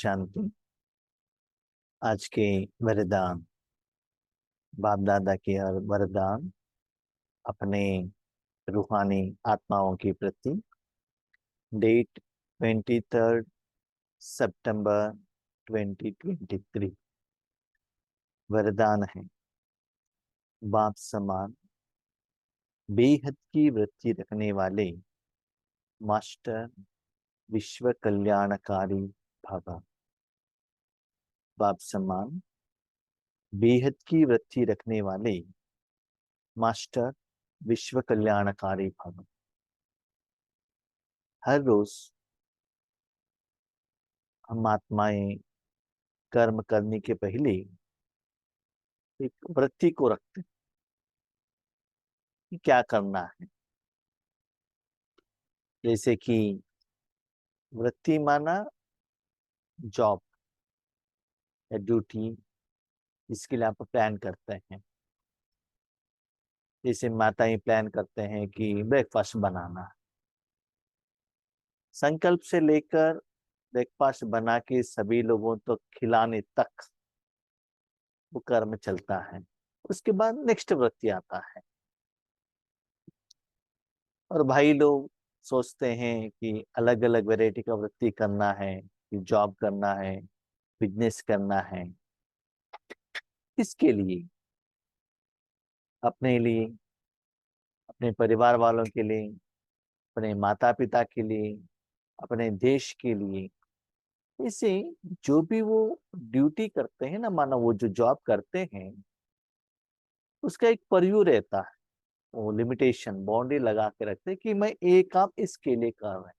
शांति। आज के वरदान, बाप दादा के हर वरदान अपने रूहानी आत्माओं के प्रति। डेट 23 सितंबर 2023। वरदान है, बाप समान बेहद की वृत्ति रखने वाले मास्टर विश्व कल्याणकारी भव। बाप समान बेहद की वृत्ति रखने वाले मास्टर विश्व कल्याणकारी भव। हर रोज हम आत्माएं कर्म करने के पहले एक वृत्ति को रखते हैं कि क्या करना है। जैसे कि वृत्ति माना जॉब या ड्यूटी, इसके लिए आप प्लान करते हैं। जैसे माताएं प्लान करते हैं कि ब्रेकफास्ट बनाना, संकल्प से लेकर ब्रेकफास्ट बना के सभी लोगों तक खिलाने तक वो कर्म चलता है। उसके बाद नेक्स्ट वृत्ति आता है। और भाई लोग सोचते हैं कि अलग अलग वैरायटी का वृत्ति करना है, कि जॉब करना है, बिजनेस करना है। किसके लिए? अपने लिए, अपने परिवार वालों के लिए, अपने माता पिता के लिए, अपने देश के लिए। इसे जो भी वो ड्यूटी करते हैं ना, मानो वो जो जॉब करते हैं, उसका एक परयू रहता है। वो लिमिटेशन बाउंड्री लगा के रखते हैं कि मैं एक काम इसके लिए कर रहा हूँ।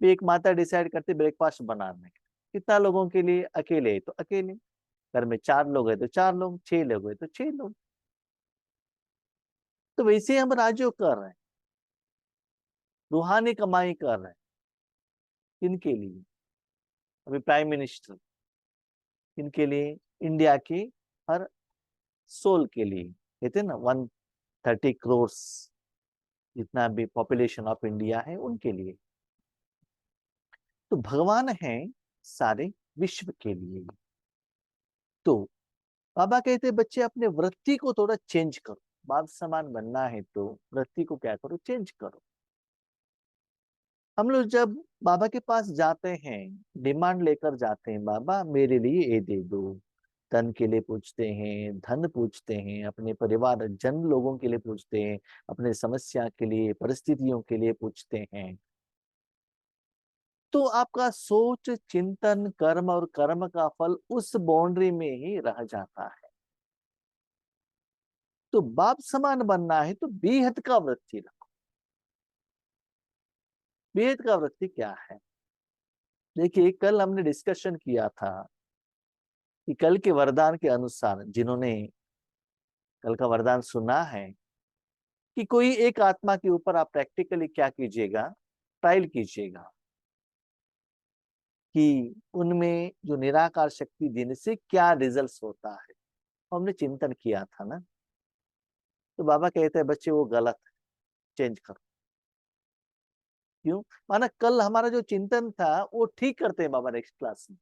एक माता डिसाइड करते ब्रेकफास्ट बनाने का, कितना लोगों के लिए? अकेले है तो अकेले, घर में 4 लोग है तो 4 लोग, 6 लोग है तो 6 लोग। तो वैसे हम राजयोग कर रहे हैं, रूहानी कमाई कर रहे हैं। किनके लिए? अभी प्राइम मिनिस्टर, किनके लिए? इंडिया के हर सोल के लिए। कहते हैं ना 130 करोड़ जितना भी पॉपुलेशन ऑफ इंडिया है, उनके लिए। तो भगवान है सारे विश्व के लिए। तो बाबा कहते बच्चे अपने वृत्ति को थोड़ा चेंज करो। बाप समान बनना है तो वृत्ति को क्या करो? चेंज करो। हम लोग जब बाबा के पास जाते हैं, डिमांड लेकर जाते हैं, बाबा मेरे लिए ये दे दो। तन के लिए पूछते हैं, धन पूछते हैं, अपने परिवार जन लोगों के लिए पूछते हैं, अपने समस्या के लिए, परिस्थितियों के लिए पूछते हैं। तो आपका सोच, चिंतन, कर्म और कर्म का फल उस बाउंड्री में ही रह जाता है। तो बाप समान बनना है तो बेहद का वृत्ति रखो। बेहद का वृत्ति क्या है? देखिए, कल हमने डिस्कशन किया था कि कल के वरदान के अनुसार, जिन्होंने कल का वरदान सुना है, कि कोई एक आत्मा के ऊपर आप प्रैक्टिकली क्या कीजिएगा? ट्रायल कीजिएगा कि उनमें जो निराकार शक्ति देने से क्या रिजल्ट्स होता है। हमने चिंतन किया था ना। तो बाबा कहते हैं बच्चे वो गलत है, चेंज करो। क्यों? माना कल हमारा जो चिंतन था वो ठीक करते हैं बाबा नेक्स्ट क्लास में।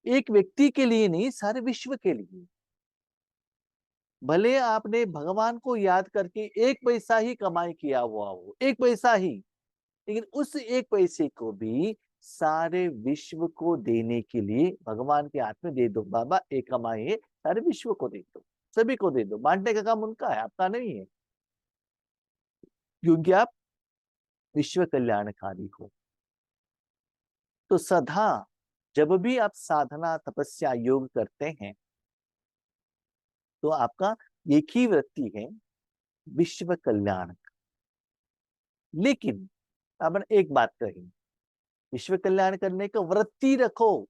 एक व्यक्ति के लिए नहीं, सारे विश्व के लिए। भले आपने भगवान को याद करके 1 पैसा ही कमाई किया हुआ हो, 1 पैसा ही, लेकिन उस 1 पैसे को भी सारे विश्व को देने के लिए भगवान के हाथ में दे दो। बाबा एक कमाई है, सारे विश्व को दे दो, सभी को दे दो। बांटने का काम उनका है, आपका नहीं है, क्योंकि आप विश्व कल्याणकारी हो। तो सदा जब भी आप साधना, तपस्या, योग करते हैं, तो आपका एक ही वृत्ति है, विश्व कल्याण। लेकिन आपने एक बात कही, विश्व कल्याण करने का वृत्ति रखो,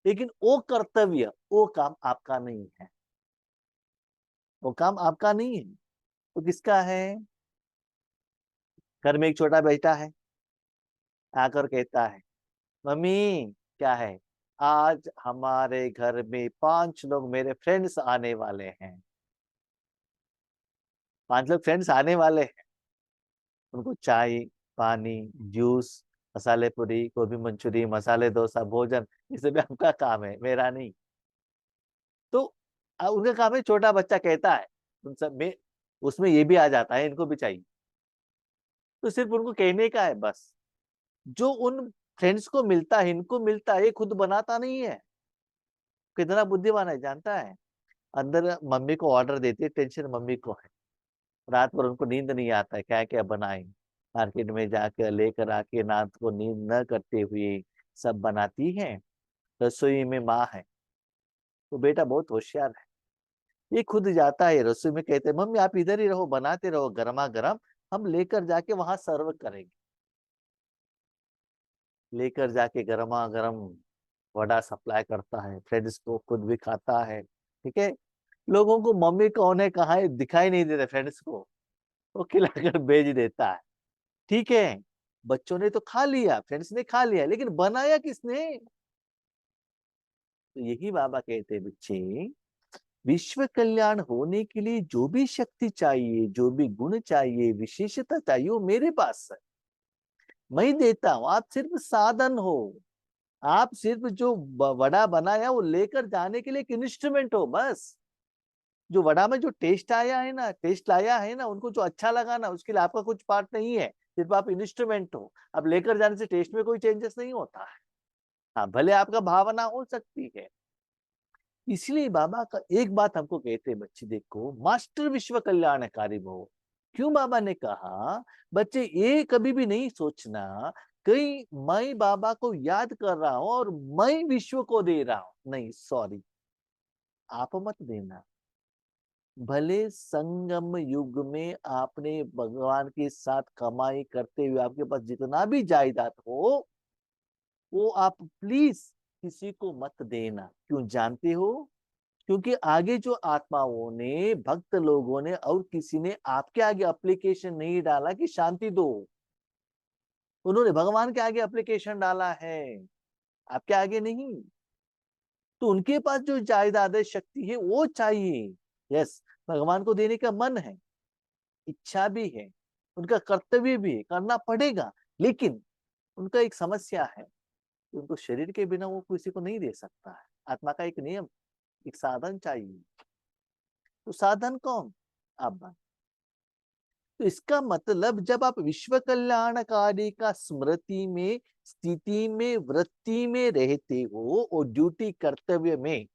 लेकिन वो कर्तव्य, वो काम आपका नहीं है। वो काम आपका नहीं है, तो किसका है? घर में एक छोटा बेटा है, आकर कहता है मम्मी क्या है, आज हमारे घर में 5 लोग मेरे फ्रेंड्स आने वाले हैं। 5 लोग फ्रेंड्स आने वाले हैं, उनको चाय, पानी, जूस मसाले पूरी, गोभी मंचूरी, मसाले डोसा, भोजन, ये सब आपका काम है, मेरा नहीं। तो उनका काम है, छोटा बच्चा कहता है उन सब में, उसमें ये भी आ जाता है, इनको भी चाहिए। तो सिर्फ उनको कहने का है बस। जो उन फ्रेंड्स को मिलता है, इनको मिलता है, ये खुद बनाता नहीं है। कितना बुद्धिमान है जानता है? अंदर मम्मी को ऑर्डर देती है, टेंशन मम्मी को है। रात भर उनको नींद नहीं आता है, क्या क्या बनाए। मार्केट में जाकर लेकर आके रात को नींद न करते हुए सब बनाती है। रसोई में माँ है, तो बेटा बहुत होशियार है। ये खुद जाता है रसोई में, कहते हैं मम्मी आप इधर ही रहो, बनाते रहो गर्मा गर्म, हम लेकर जाके वहां सर्व करेंगे। लेकर जाके गर्मा गर्म वड़ा सप्लाई करता है, फ्रेंड्स को, खुद भी खाता है। ठीक है। लोगों को मम्मी कौन है कहाँ है दिखाई नहीं देता, फ्रेंड्स को वो खिलाकर भेज देता है। ठीक है। बच्चों ने तो खा लिया, फ्रेंड्स ने खा लिया, लेकिन बनाया किसने? तो यही बाबा कहते हैं बच्चे, विश्व कल्याण होने के लिए जो भी शक्ति चाहिए, जो भी गुण चाहिए, विशेषता चाहिए, वो मेरे पास है। मैं ही देता हूं, आप सिर्फ साधन हो। आप सिर्फ जो वड़ा बनाया वो लेकर जाने के लिए एक इंस्ट्रूमेंट हो बस। जो वड़ा में जो टेस्ट आया है ना, टेस्ट लाया है ना, उनको जो अच्छा लगा ना, उसके लिए आपका कुछ पार्ट नहीं है। सिर्फ आप इंस्ट्रूमेंट हो। अब लेकर जाने से टेस्ट में कोई चेंजेस नहीं होता है। हाँ, भले आपका भावना हो सकती है। इसलिए बाबा का एक बात हमको कहते हैं, बच्चे देखो, मास्टर विश्व कल्याणकारी भव। क्यों बाबा ने कहा? बच्चे ये कभी भी नहीं सोचना कहीं मैं बाबा को याद कर रहा हूं और मैं विश्व को दे रहा हूं, नहीं, सॉरी, आप मत देना। भले संगम युग में आपने भगवान के साथ कमाई करते हुए आपके पास जितना भी जायदाद हो, वो आप प्लीज किसी को मत देना। क्यों जानते हो? क्योंकि आगे जो आत्माओं ने, भक्त लोगों ने और किसी ने आपके आगे एप्लीकेशन नहीं डाला कि शांति दो। उन्होंने भगवान के आगे एप्लीकेशन डाला है, आपके आगे नहीं। तो उनके पास जो जायदाद है, शक्ति है, वो चाहिए। यस, भगवान को देने का मन है, इच्छा भी है, उनका कर्तव्य भी है, करना पड़ेगा। लेकिन उनका एक समस्या है कि उनको शरीर के बिना वो किसी को नहीं दे सकता है। आत्मा का एक नियम, एक साधन चाहिए। तो साधन कौन? आप। तो इसका मतलब जब आप विश्व कल्याणकारी का स्मृति में, स्थिति में, वृत्ति में रहते हो और ड्यूटी कर्तव्य में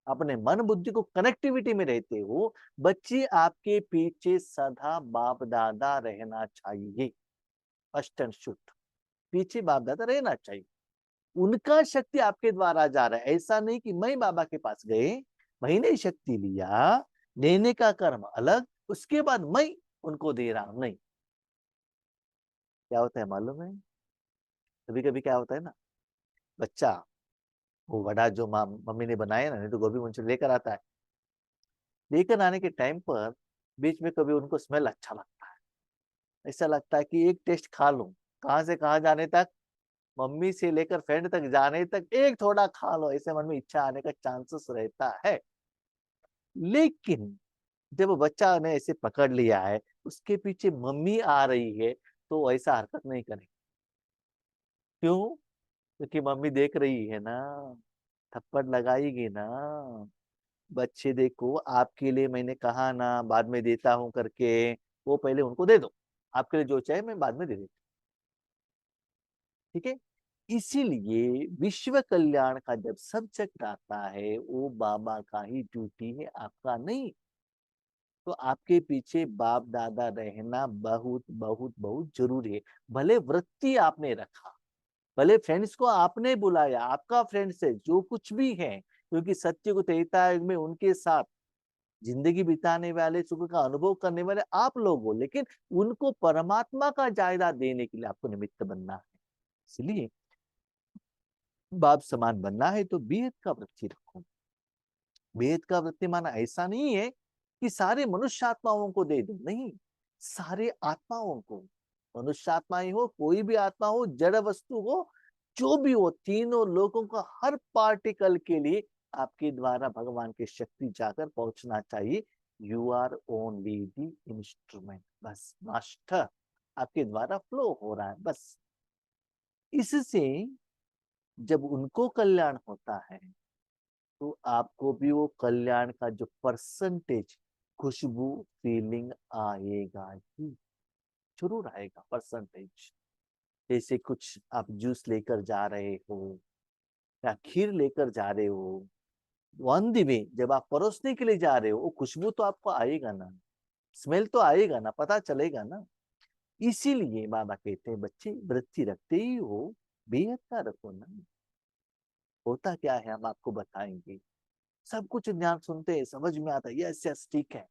अपने मन बुद्धि को कनेक्टिविटी में रहते हो, बच्चे आपके पीछे सदा बाप दादा रहना चाहिए। फर्स्ट एंड शुड, पीछे बाप दादा रहना चाहिए। उनका शक्ति आपके द्वारा जा रहा है। ऐसा नहीं कि मैं बाबा के पास गए, मैंने शक्ति लिया, देने का कर्म अलग, उसके बाद मैं उनको दे रहा हूं, नहीं। क्या होता है मालूम है? कभी कभी क्या होता है ना, बच्चा वो वड़ा जो मम्मी ने बनाया ना, नहीं तो गोभी मंचूरियन लेकर आता है। लेकर आने के टाइम पर बीच में कभी उनको स्मेल अच्छा लगता है, ऐसा लगता है कि एक टेस्ट खा लूं। कहाँ से कहाँ जाने तक, मम्मी से लेकर फ्रेंड तक जाने तक एक थोड़ा खा लो, ऐसे मन में इच्छा आने का चांसेस रहता है। लेकिन जब वो बच्चा ने ऐसे पकड़ लिया है, उसके पीछे मम्मी आ रही है, तो ऐसा हरकत नहीं करेगा। क्यों? क्योंकि मम्मी देख रही है ना, थप्पड़ लगाएगी ना। बच्चे देखो, आपके लिए मैंने कहा ना बाद में देता हूं करके, वो पहले उनको दे दो। आपके लिए जो चाहे मैं बाद में दे देता। ठीक है। इसीलिए विश्व कल्याण का जब सब्जेक्ट आता है, वो बाबा का ही ड्यूटी है, आपका नहीं। तो आपके पीछे बाप दादा रहना बहुत बहुत बहुत जरूरी है। भले वृत्ति आपने रखा, भले फ्रेंड्स को आपने बुलाया, आपका फ्रेंड्स है, जो कुछ भी है, क्योंकि सत्य को त्रेता युग में उनके साथ जिंदगी बिताने वाले, सुख का अनुभव करने वाले आप लोग हो, लेकिन उनको परमात्मा का जायदाद देने के लिए आपको निमित्त बनना है। इसलिए बाप समान बनना है तो बेहद का वृत्ति रखो। बेहद का वृत्ति माना ऐसा नहीं है कि सारे मनुष्य आत्माओं को दे दो, नहीं, सारे आत्माओं को। मनुष्य आत्मा ही हो, कोई भी आत्मा हो, जड़ वस्तु हो, जो भी हो, तीनों लोगों का हर पार्टिकल के लिए आपके द्वारा भगवान की शक्ति जाकर पहुंचना चाहिए। You are only the instrument, बस मास्टर आपके द्वारा फ्लो हो रहा है, बस। इससे जब उनको कल्याण होता है तो आपको भी वो कल्याण का जो परसेंटेज, खुशबू, फीलिंग आएगा ही, जरूर आएगा परसेंटेज। जैसे कुछ आप जूस लेकर जा रहे हो या खीर लेकर जा रहे हो, ऑन द वे जब आप परोसने के लिए जा रहे हो, वो खुशबू तो आपको आएगा ना, स्मेल तो आएगा ना, पता चलेगा ना। इसीलिए बाबा कहते हैं बच्चे वृत्ति रखते ही हो, बेहद का रखो ना। होता क्या है हम आपको बताएंगे। सब कुछ ध्यान सुनते हैं, समझ में आता है, यस यस ठीक है,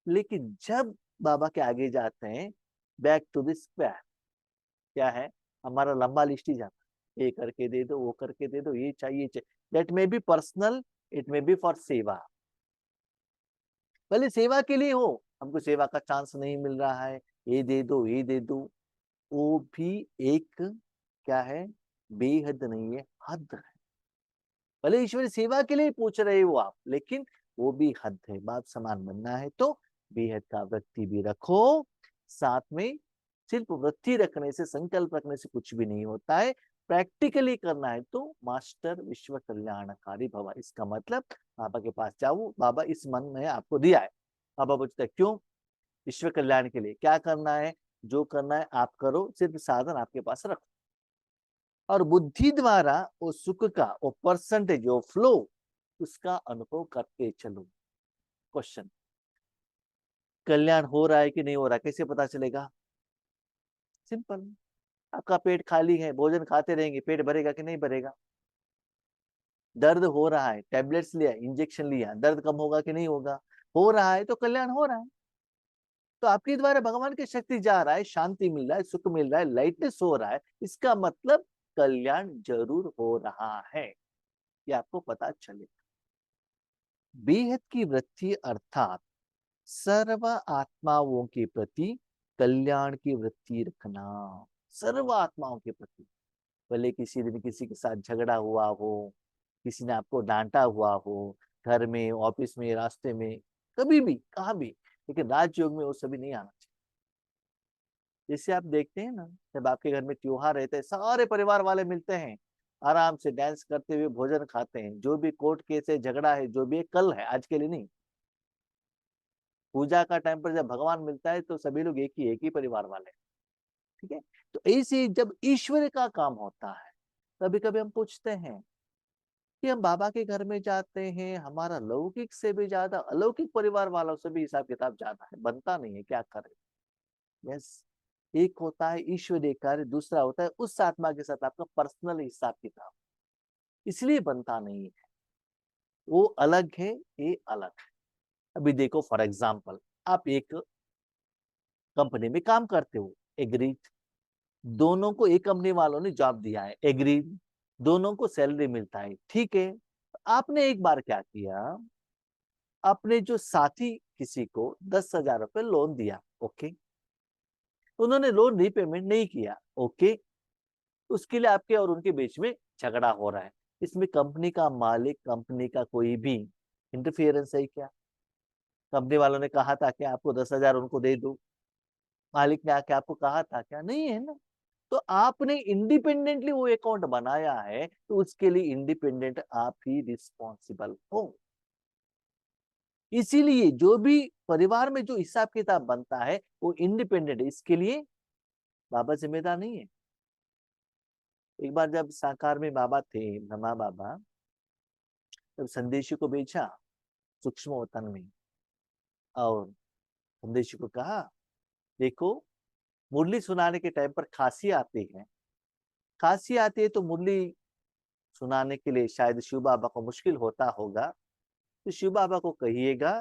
लेकिन जब बाबा के आगे जाते हैं, बैक टू द स्क्वायर, क्या है, हमारा लंबा लिस्ट ही जाता है, ये करके दे दो, वो करके दे दो, ये चाहिए, that may be personal, it may be for सेवा, भले सेवा के लिए हो, हमको सेवा का चांस नहीं मिल रहा है, ये दे दो, ये दे दो, वो भी एक क्या है, बेहद नहीं है, हद है। भले ईश्वरी सेवा के लिए पूछ रहे हो आप, लेकिन वो भी हद है। बात समान बनना है तो बेहद का वृत्ति भी रखो साथ में। सिर्फ वृत्ति रखने से, संकल्प रखने से कुछ भी नहीं होता है। प्रैक्टिकली करना है तो मास्टर विश्व कल्याणकारी भव, इसका मतलब बाबा के पास जाओ, बाबा इस मन में आपको दिया है। बाबा पूछते हैं क्यों, विश्व कल्याण के लिए क्या करना है, जो करना है आप करो, सिर्फ साधन आपके पास रखो, और बुद्धि द्वारा वो सुख का, वो परसेंटेज, वो फ्लो, उसका अनुभव करते चलो। क्वेश्चन, कल्याण हो रहा है कि नहीं हो रहा है, कैसे पता चलेगा? सिंपल, आपका पेट खाली है, भोजन खाते रहेंगे, पेट भरेगा कि नहीं भरेगा? दर्द हो रहा है, टैबलेट्स लिया, इंजेक्शन लिया, दर्द कम होगा कि नहीं होगा? हो रहा है तो कल्याण हो रहा है। तो आपके द्वारा भगवान की शक्ति जा रहा है, शांति मिल रहा है, सुख मिल रहा है, लाइटनेस हो रहा है, इसका मतलब कल्याण जरूर हो रहा है, ये आपको पता चले। बेहद की वृत्ति अर्थात सर्व आत्माओं के प्रति कल्याण की वृत्ति रखना। सर्व आत्माओं के प्रति, भले किसी दिन किसी के साथ झगड़ा हुआ हो, किसी ने आपको डांटा हुआ हो, घर में, ऑफिस में, रास्ते में, कभी भी, कहाँ भी, लेकिन राजयोग में वो सभी नहीं आना चाहिए। जैसे आप देखते हैं ना, जब आपके घर में त्योहार रहते हैं, सारे परिवार वाले मिलते हैं, आराम से डांस करते हुए भोजन खाते हैं, जो भी कोर्ट केस है, झगड़ा है, जो भी है, कल है, आज के लिए नहीं। पूजा का टाइम पर जब भगवान मिलता है तो सभी लोग एक ही परिवार वाले, ठीक है। तो ऐसे जब ईश्वर का काम होता है, कभी कभी हम पूछते हैं कि हम बाबा के घर में जाते हैं, हमारा लौकिक से भी ज्यादा अलौकिक परिवार वालों से भी हिसाब किताब ज्यादा है, बनता नहीं है, क्या करें। यस, एक होता है ईश्वरीय कार्य, दूसरा होता है उस आत्मा के साथ आपका पर्सनल हिसाब किताब, इसलिए बनता नहीं है। वो अलग है, ये अलग है। अभी देखो फॉर एग्जाम्पल, आप एक कंपनी में काम करते हो, एग्री, दोनों को एक कंपनी वालों ने जॉब दिया है, एग्री, दोनों को सैलरी मिलता है, ठीक है। आपने एक बार क्या किया, अपने जो साथी किसी को 10,000 रुपए लोन दिया, ओके, उन्होंने लोन रीपेमेंट नहीं किया, ओके, उसके लिए आपके और उनके बीच में झगड़ा हो रहा है। इसमें कंपनी का मालिक, कंपनी का कोई भी इंटरफियरेंस है क्या? कंपनी वालों ने कहा था कि आपको 10,000 उनको दे दो, मालिक ने आके आपको कहा था क्या? नहीं है ना। तो आपने इंडिपेंडेंटली वो अकाउंट बनाया है, तो उसके लिए इंडिपेंडेंट आप ही रिस्पॉन्सिबल हो। इसीलिए जो भी परिवार में जो हिसाब किताब बनता है वो इंडिपेंडेंट है, इसके लिए बाबा जिम्मेदार नहीं है। एक बार जब साकार में बाबा थे, ब्रह्मा बाबा, तब संदेशी को भेजा सूक्ष्म वतन में, और संदेशी को कहा देखो, मुरली सुनाने के टाइम पर खांसी आती है, खांसी आती है तो मुरली सुनाने के लिए शायद शिव बाबा को मुश्किल होता होगा, तो शिव बाबा को कहिएगा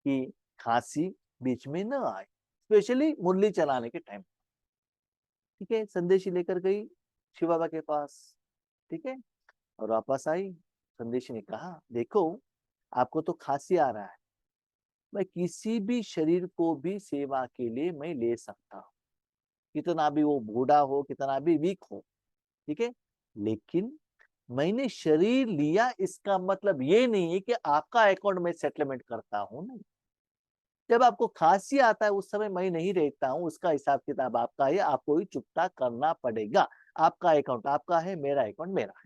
कि खांसी बीच में न आए, स्पेशली मुरली चलाने के टाइम। ठीक है, संदेशी लेकर गई शिव बाबा के पास, ठीक है, और वापस आई। संदेशी ने कहा देखो, आपको तो खांसी आ रहा है, मैं किसी भी शरीर को भी सेवा के लिए मैं ले सकता हूँ, कितना भी वो बूढ़ा हो, कितना भी वीक हो, ठीक है, लेकिन मैंने शरीर लिया इसका मतलब ये नहीं है कि आपका अकाउंट में सेटलमेंट करता हूं। नहीं, जब आपको खांसी आता है उस समय मैं नहीं रहता हूं, उसका हिसाब किताब आपका है, आपको ही चुकता करना पड़ेगा। आपका अकाउंट आपका है, मेरा अकाउंट मेरा है।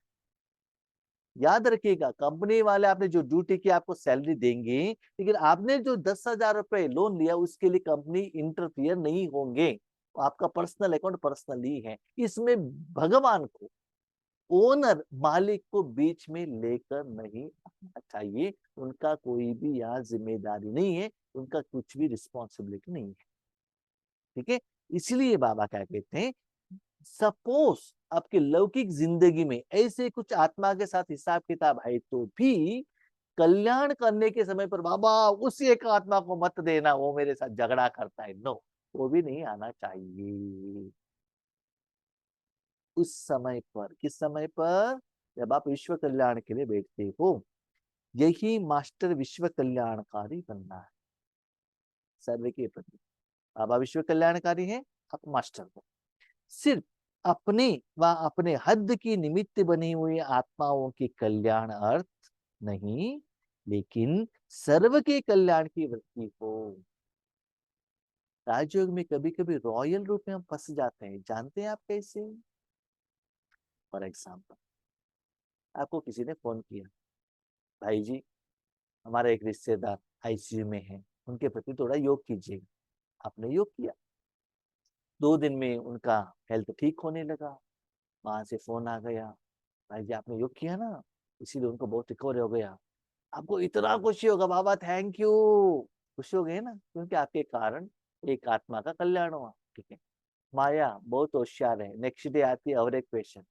याद रखिएगा, कंपनी वाले आपने जो ड्यूटी की आपको सैलरी देंगे, लेकिन आपने जो 10,000 रुपए लोन लिया उसके लिए कंपनी इंटरफियर नहीं होंगे। आपका पर्सनल अकाउंट पर्सनली है। इसमें भगवान को, ओनर मालिक को बीच में लेकर नहीं आना चाहिए। उनका कोई भी यहाँ जिम्मेदारी नहीं है, उनका कुछ भी रिस्पॉन्सिबिलिटी नहीं है। ठीक है, इसलिए बाबा क्या कहते हैं, सपोज आपकी लौकिक जिंदगी में ऐसे कुछ आत्मा के साथ हिसाब किताब है तो भी कल्याण करने के समय पर बाबा उसी एक आत्मा को मत देना, वो मेरे साथ झगड़ा करता है, नो, वो भी नहीं आना चाहिए। उस समय पर, किस समय पर, जब आप विश्व कल्याण के लिए बैठते हो, यही मास्टर विश्व कल्याणकारी बनना है सर्व के प्रति। बाबा विश्व कल्याणकारी है, आप मास्टर हो। सिर्फ अपने व अपने हद की निमित्त बनी हुई आत्माओं के कल्याण अर्थ नहीं, लेकिन सर्व के कल्याण की वृत्ति हो। राजयोग में कभी कभी रॉयल रूप में हम फंस जाते हैं, जानते हैं आप कैसे? फॉर एग्जाम्पल, आपको किसी ने फोन किया, भाई जी हमारा एक रिश्तेदार आईसीयू में है, उनके प्रति थोड़ा योग कीजिएगा। आपने योग किया, 2 दिन में उनका हेल्थ ठीक होने लगा। वहां से फोन आ गया, भाई जी आपने योग किया ना, इसीलिए उनको बहुत रिकवर हो गया। आपको इतना खुशी होगा, बाबा थैंक यू, खुशी हो गए ना, क्योंकि आपके कारण एक आत्मा का कल्याण हुआ। ठीक है, माया बहुत होशियार है, नेक्स्ट डे आती है और एक पेशेंट,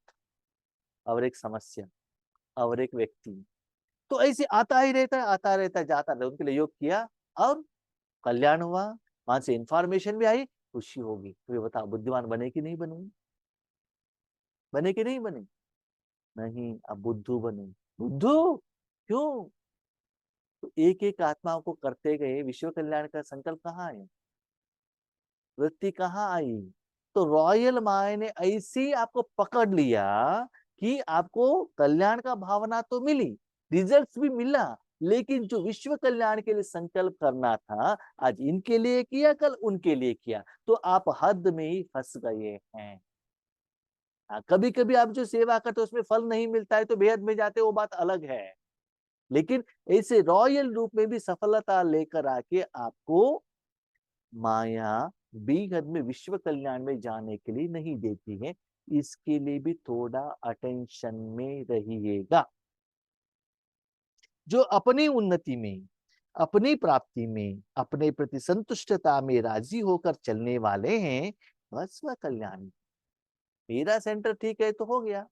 और एक समस्या, और एक व्यक्ति, तो ऐसे आता ही रहता है, आता रहता है, जाता रहता है। उनके लिए योग किया और कल्याण हुआ, वहां से इंफॉर्मेशन भी आई, खुशी होगी। तो ये बताओ बुद्धिमान बने कि नहीं बने? बने कि नहीं बने? नहीं, अब बुद्धू बने। बुद्धू क्यों? तो एक एक आत्माओं को करते गए, विश्व कल्याण का संकल्प कहाँ है, वृत्ति कहाँ आई? तो रॉयल माया ने ऐसी आपको पकड़ लिया कि आपको कल्याण का भावना तो मिली, रिजल्ट्स भी मिला, लेकिन जो विश्व कल्याण के लिए संकल्प करना था, आज इनके लिए किया, कल उनके लिए किया, तो आप हद में ही फंस गए हैं। हाँ, कभी कभी आप जो सेवा करते हो उसमें फल नहीं मिलता है तो बेहद में जाते हो, वो बात अलग है। लेकिन ऐसे रॉयल रूप में भी सफलता लेकर आके आपको माया बेहद में विश्व कल्याण में जाने के लिए नहीं देती है। इसके लिए भी थोड़ा अटेंशन में रहिएगा। जो अपनी उन्नति में, अपनी प्राप्ति में, अपने प्रति संतुष्टता में राजी होकर चलने वाले हैं, वह स्व कल्याणी। मेरा सेंटर ठीक है तो हो गया,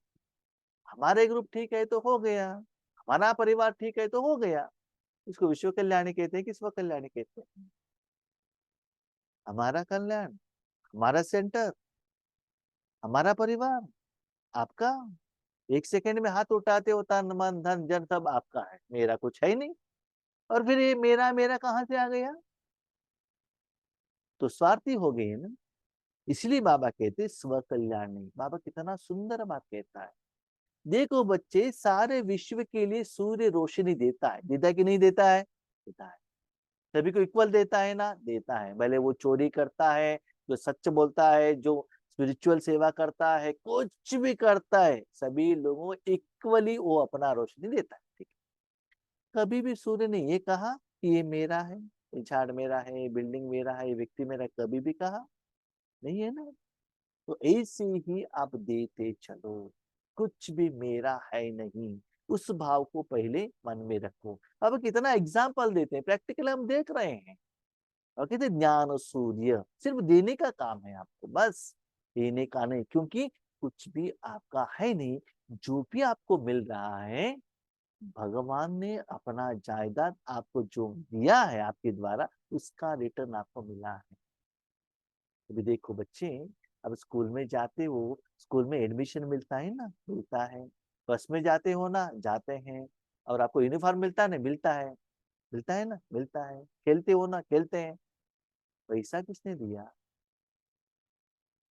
हमारे ग्रुप ठीक है तो हो गया, हमारा परिवार ठीक है तो हो गया। इसको विश्व कल्याणी कहते हैं कि स्व कल्याणी कहते हैं? हमारा कल्याण, हमारा सेंटर, हमारा परिवार, आपका। एक सेकंड में हाथ उठाते हो, तन मन धन जन सब आपका है, मेरा कुछ है ही नहीं। और फिर ये मेरा मेरा कहाँ से आ गया? तो स्वार्थी हो गए ना। इसलिए बाबा कहते स्व कल्याणी। बाबा कितना सुंदर बात कहता है। देखो बच्चे, सारे विश्व के लिए सूर्य रोशनी देता है, देता है कि नहीं देता है? देता है। सभी को इक्वल देता है ना? देता है। भले वो चोरी करता है, जो सच बोलता है, जो स्पिरिचुअल सेवा करता है, कुछ भी करता है, सभी लोगों को इक्वली वो अपना रोशनी देता है। ठीक है, कभी भी सूर्य ने ये कहा कि ये मेरा है, ये झाड़ मेरा है, ये बिल्डिंग मेरा है, ये व्यक्ति मेरा है, कभी भी कहा नहीं है ना। तो ऐसे ही आप देते चलो, कुछ भी मेरा है नहीं, उस भाव को पहले मन में रखो। अब कितना एग्जाम्पल देते हैं, प्रैक्टिकल हम देख रहे हैं। और कहते ज्ञान सूर्य सिर्फ देने का काम है आपको, बस देने का नहीं, क्योंकि कुछ भी आपका है नहीं। जो भी आपको मिल रहा है, भगवान ने अपना जायदाद आपको जो दिया है आपके द्वारा, उसका रिटर्न आपको मिला है। अभी देखो बच्चे, अब स्कूल में जाते हो, स्कूल में एडमिशन मिलता है ना? मिलता है। बस में जाते हो ना? जाते हैं। और आपको यूनिफॉर्म मिलता है ना? मिलता है। मिलता है ना? मिलता है। खेलते हो ना? खेलते हैं। पैसा किसने दिया?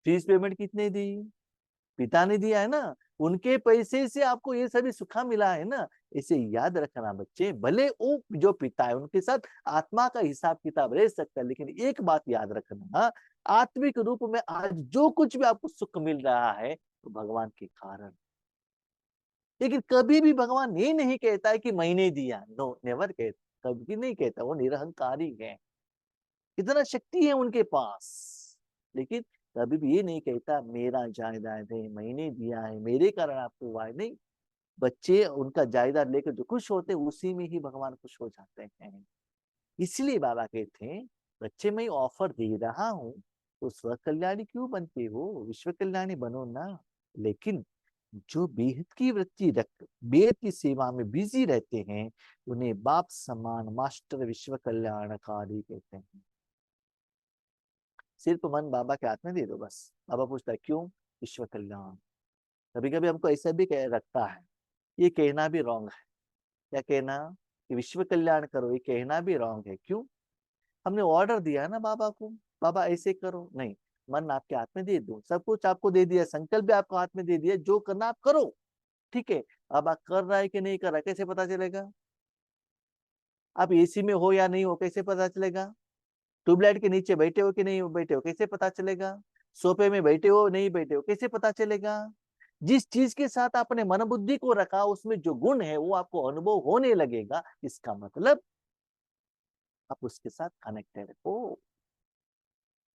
फीस पेमेंट कितने दी? पिता ने दिया है ना। उनके पैसे से आपको ये सभी सुखा मिला है ना। इसे याद रखना बच्चे, भले वो जो पिता है उनके साथ आत्मा का हिसाब किताब रह सकता है, लेकिन एक बात याद रखना, आत्मिक रूप में आज जो कुछ भी आपको सुख मिल रहा है, तो भगवान के कारण। लेकिन कभी भी भगवान ये नहीं कहता है कि मैंने दिया, नो नेवर कहता, कभी नहीं कहता, वो निरहंकारी है, कितना शक्ति है उनके पास। लेकिन कभी भी ये नहीं कहता मेरा जायदाद है, मैंने दिया है, मेरे कारण आपको हुआ है, नहीं। बच्चे उनका जायदाद लेकर जो खुश होते हैं उसी में ही भगवान खुश हो जाते हैं। इसलिए बाबा कहते हैं बच्चे मैं ऑफर दे रहा हूं तो स्व कल्याणी क्यों बनते हो, विश्व कल्याणी बनो ना। लेकिन जो बेहद की वृत्ति रख बेहद की सेवा में बिजी रहते हैं उन्हें बाप समान मास्टर विश्व कल्याणकारी कहते हैं। सिर्फ मन बाबा के हाथ में दे दो बस। बाबा पूछता है क्यों, विश्व कल्याण। कभी कभी हमको ऐसा भी कह रखता है, ये कहना भी रॉन्ग है। क्या कहना कि विश्व कल्याण करो, ये कहना भी रॉन्ग है। क्यों, हमने ऑर्डर दिया है ना बाबा को, बाबा ऐसे करो, नहीं। मन आपके हाथ में दे दो, सब कुछ आपको दे दिया, संकल्प भी आपको हाथ में दे दिया, जो करना आप करो, ठीक है। अब आप कर रहा है कि नहीं कर रहा है कैसे पता चलेगा? आप एसी में हो या नहीं हो कैसे पता चलेगा? ट्यूबलाइट के नीचे बैठे हो कि नहीं बैठे हो कैसे पता चलेगा? सोफे में बैठे हो नहीं बैठे हो कैसे पता चलेगा? जिस चीज के साथ आपने मन बुद्धि को रखा उसमें जो गुण है वो आपको अनुभव होने लगेगा, इसका मतलब आप उसके साथ कनेक्टेड हो।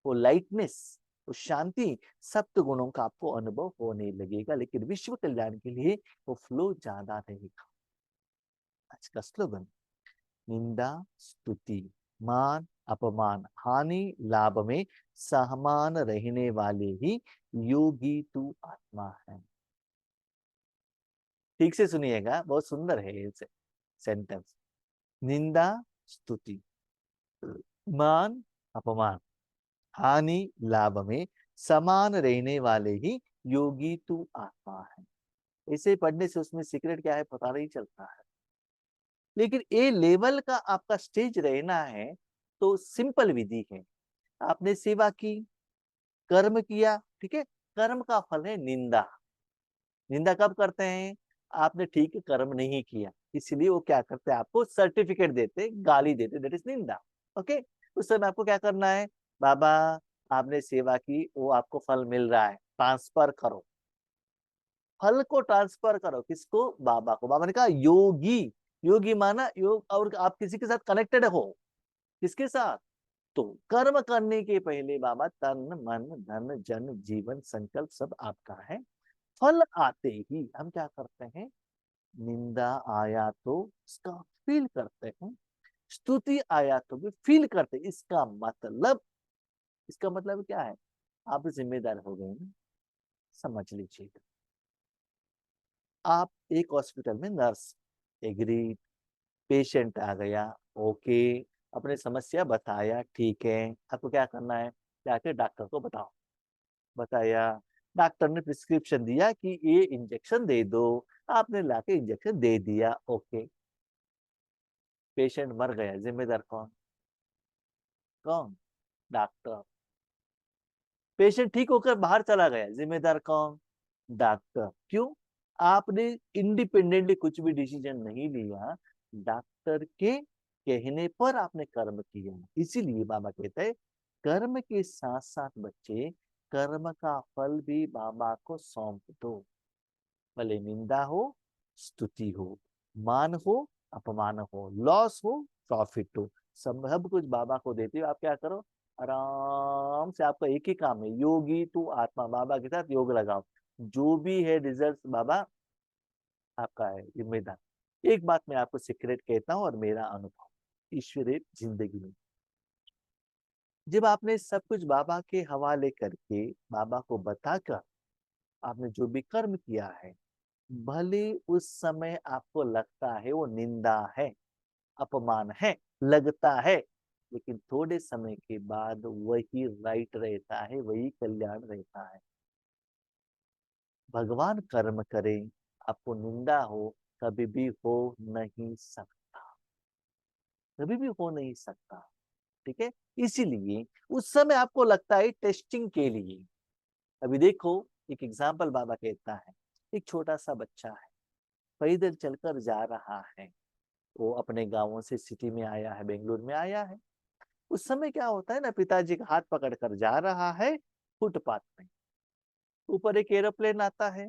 वो लाइटनेस, वो शांति, सप्त गुणों का आपको अनुभव होने लगेगा। लेकिन विश्व कल्याण के लिए वो फ्लो ज्यादा रहेगा। आज का स्लोगन, निंदा स्तुति मान अपमान हानि लाभ में सहमान रहने वाले ही योगी तू आत्मा है। ठीक से सुनिएगा, बहुत सुंदर है ये सेंटेंस। निंदा स्तुति मान अपमान हानि लाभ में समान रहने वाले ही योगी तू आत्मा है। इसे पढ़ने से उसमें सीक्रेट क्या है पता नहीं चलता है। लेकिन ए लेवल का आपका स्टेज रहना है तो सिंपल विधि है। आपने सेवा की, कर्म किया, ठीक है, कर्म का फल है निंदा। निंदा कब करते हैं? आपने ठीक कर्म नहीं किया, इसलिए वो क्या करते हैं, आपको सर्टिफिकेट देते, गाली देते, दैट इज निंदा। ओके, उस समय आपको क्या करना है, बाबा आपने सेवा की, वो आपको फल मिल रहा है, ट्रांसफर करो, फल को ट्रांसफर करो। किसको? बाबा को। बाबा ने कहा योगी, योगी माना योग, और आप किसी के साथ कनेक्टेड हो, किसके साथ? तो कर्म करने के पहले बाबा तन मन धन जन जीवन संकल्प सब आपका है। फल आते ही हम क्या करते हैं, निंदा आया तो इसका फील करते हैं, स्तुति आया तो भी फील करते हैं। इसका मतलब क्या है, आप जिम्मेदार हो गए ना। समझ लीजिएगा, आप एक हॉस्पिटल में नर्स, एग्री, पेशेंट आ गया, ओके, अपने समस्या बताया, ठीक है, आपको क्या करना है, जाके डॉक्टर को बताओ। बताया, डॉक्टर ने प्रिस्क्रिप्शन दिया कि ये इंजेक्शन दे दो, आपने लाके इंजेक्शन दे दिया, ओके। पेशेंट मर गया, जिम्मेदार कौन? कौन? डॉक्टर। पेशेंट ठीक होकर बाहर चला गया, जिम्मेदार कौन? डॉक्टर। क्यों? आपने इंडिपेंडेंटली कुछ भी डिसीजन नहीं लिया, डॉक्टर के कहने पर आपने कर्म किया। इसीलिए बाबा कहते हैं कर्म के साथ साथ बच्चे कर्म का फल भी बाबा को सौंप दो। भले निंदा हो, स्तुति हो, मान हो, अपमान हो, लॉस हो, प्रॉफिट हो, सब कुछ बाबा को देते हो। आप क्या करो, आराम से, आपका एक ही काम है, योगी तू आत्मा, बाबा के साथ योग लगाओ, जो भी है रिजल्ट बाबा आपका है जिम्मेदार। एक बात मैं आपको सीक्रेट कहता हूँ और मेरा अनुभव ईश्वरीय जिंदगी में, जब आपने सब कुछ बाबा के हवाले करके बाबा को बताकर आपने जो भी कर्म किया है, भले उस समय आपको लगता है वो निंदा है, अपमान है, लगता है, लेकिन थोड़े समय के बाद वही राइट रहता है, वही कल्याण रहता है। भगवान कर्म करे, आपको निंदा हो, कभी भी हो नहीं सकता, कभी भी हो नहीं सकता, ठीक है। इसीलिए उस समय आपको लगता है टेस्टिंग के लिए। अभी देखो, एक एग्जाम्पल बाबा कहता है, एक छोटा सा बच्चा है, पैदल चलकर जा रहा है, वो अपने गांवों से सिटी में आया है, बेंगलुरु में आया है। उस समय क्या होता है ना, पिताजी का हाथ पकड़ कर जा रहा है फुटपाथ में, ऊपर एक एरोप्लेन आता है,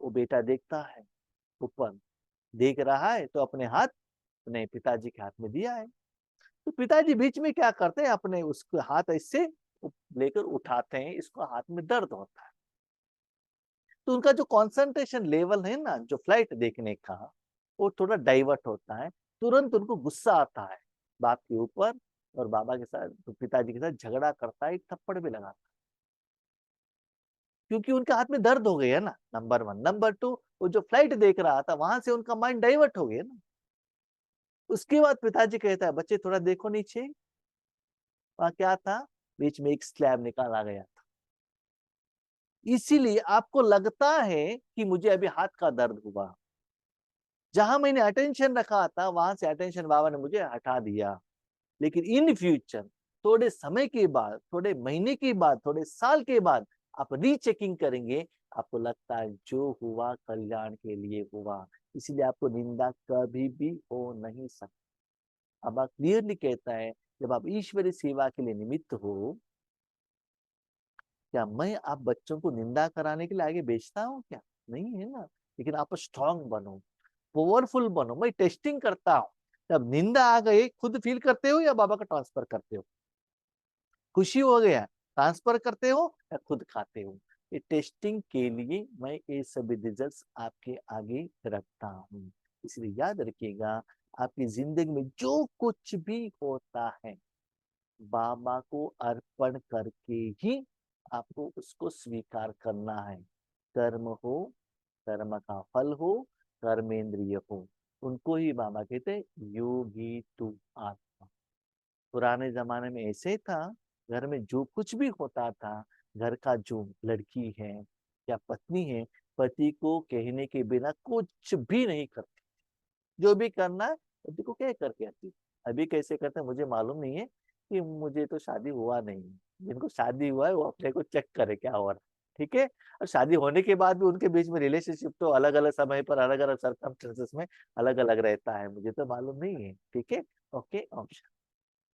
वो बेटा देखता है, ऊपर देख रहा है तो अपने हाथ अपने पिताजी के हाथ में दिया है। तो पिताजी बीच में क्या करते हैं, अपने उसको हाथ ऐसे लेकर उठाते हैं, इसको हाथ में दर्द होता है। तो उनका जो कंसंट्रेशन लेवल है ना, जो फ्लाइट देखने का, वो थोड़ा डाइवर्ट होता है। तुरंत उनको गुस्सा आता है बाप के ऊपर, और बाबा के साथ, तो पिताजी के साथ झगड़ा करता है, एक थप्पड़ भी लगाता है। क्योंकि उनके हाथ में दर्द हो गई है ना, नंबर 1। नंबर 2, वो जो फ्लाइट देख रहा था, वहां से उनका माइंड डाइवर्ट हो गया ना। उसके बाद पिताजी कहता है, बच्चे थोड़ा देखो नीचे, वहां क्या था, बीच में एक स्लैब निकाला गया था। इसीलिए आपको लगता है कि मुझे अभी हाथ का दर्द हुआ, जहां मैंने अटेंशन रखा था वहां से अटेंशन बाबा ने मुझे हटा दिया। लेकिन इन फ्यूचर, थोड़े समय के बाद, थोड़े महीने के बाद, थोड़े साल के बाद आप रीचेकिंग करेंगे, आपको लगता है जो हुआ कल्याण के लिए हुआ, इसलिए आपको निंदा कभी भी हो नहीं सकती। अब आप क्लियरली कहता है, जब आप ईश्वरीय सेवा के लिए निमित्त हो, क्या मैं आप बच्चों को निंदा कराने के लिए आगे भेजता हूँ क्या? नहीं है ना। लेकिन आप स्ट्रांग बनो, पावरफुल बनो। मैं टेस्टिंग करता हूँ, जब निंदा आ गई खुद फील करते हो या बाबा का ट्रांसफर करते हो? खुशी हो गया, ट्रांसफर करते हो या खुद खाते हो? ये टेस्टिंग के लिए मैं ये सभी रिजल्ट्स आपके आगे रखता हूँ। इसलिए याद रखिएगा, आपकी जिंदगी में जो कुछ भी होता है, बाबा को अर्पण करके ही आपको उसको स्वीकार करना है। कर्म हो, कर्म का फल हो, कर्मेंद्रिय हो, उनको ही बाबा कहते हैं योगी तू आत्मा। पुराने जमाने में ऐसे था, घर में जो कुछ भी होता था, घर का जो लड़की है या पत्नी है, पति को कहने के बिना कुछ भी नहीं करती। जो भी करना है पति को कह करके आती। अभी कैसे करते हैं मुझे मालूम नहीं है, कि मुझे तो शादी हुआ नहीं है। जिनको शादी हुआ है वो अपने को चेक करे क्या हो रहा है। ठीक है। और शादी होने के बाद भी उनके बीच में रिलेशनशिप तो अलग अलग समय पर, अलग अलग सर्कमस्टेंसेस में अलग अलग रहता है, मुझे तो मालूम नहीं है। ठीक है। Okay, okay.